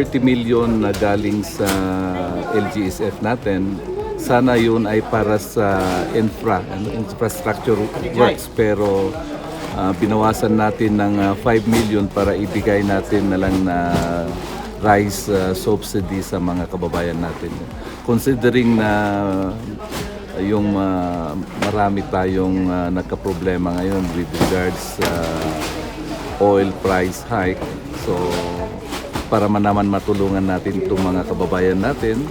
30 million na galing sa LGSF natin, sana yun ay para sa infrastructure works, pero binawasan natin ng 5 million para ibigay natin na lang na rice subsidy sa mga kababayan natin. Considering na yung marami tayong nagka-problema ngayon with regards sa oil price hike, so para naman matulungan natin itong mga kababayan natin,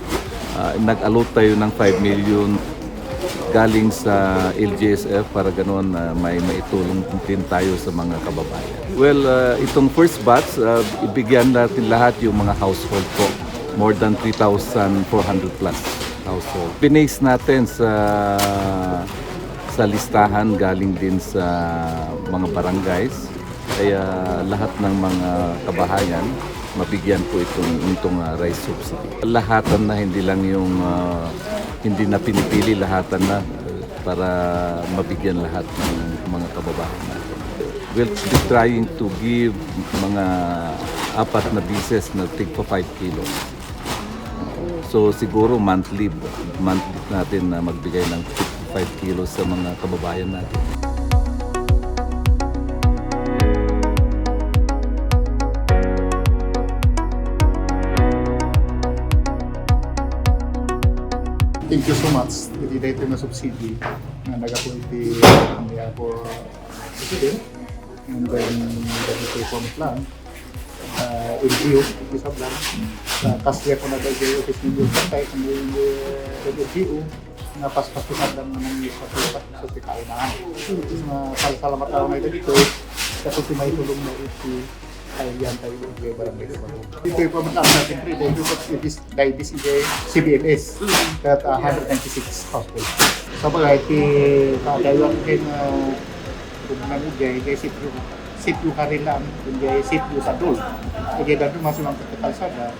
nag-allot tayo ng 5 million galing sa LGSF para ganoon may maitulong din tayo sa mga kababayan. Well, itong first batch, ibigyan natin lahat yung mga household po. More than 3,400 plus household. Pinase natin sa listahan galing din sa mga barangays. Kaya lahat ng mga kabahayan mabigyan po itong rice subsidy. Lahatan na, hindi lang yung hindi na pinipili, lahatan na para mabigyan lahat ng mga kababayan natin. We'll be trying to give mga 4 na pieces na tig pa 5 kilos. So siguro monthly natin na magbigay ng 5 kilos sa mga kababayan natin. Thank you so much. Hindi na ito na subsidy na nag-appointee kami ako president and then the reform plan. LGU, isa lang. Kasya ko na tayo office ng Bantay kung yung LGU na paspas-pasad lang ng sa kainaan. Salamat ako na dito. Tapos may tulong na ito. Kailan tayo yung barangay sa Bago. Ito yung pamataan natin rin. Dahil this is a CBMS at 196 households. Sa bagay, kailangan kayo na kumunan mo dyan, kaya sityo ka rin lang, kaya sityo sa doon. Kaya dito masuk ang kakalsada.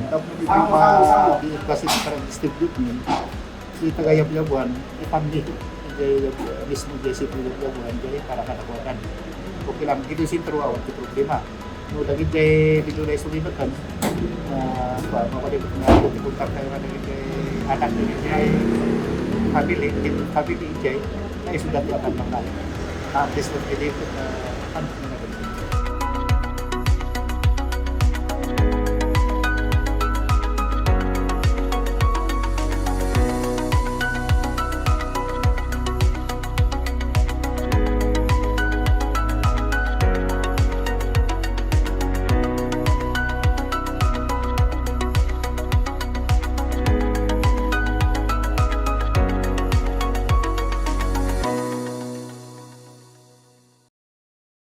Tapos ito yung klase sa parang distribution, ito kaya pinabuhan, ipamili. Kaya mismo dyan sityo pinabuhan, kaya para kanakuhan. Okay lang, ito yung sintro awat yung problema. No, lagi kay dito na isulibat kan. Makalit na kontak tayo na anak ni family jay na isudat akan mga. At least with the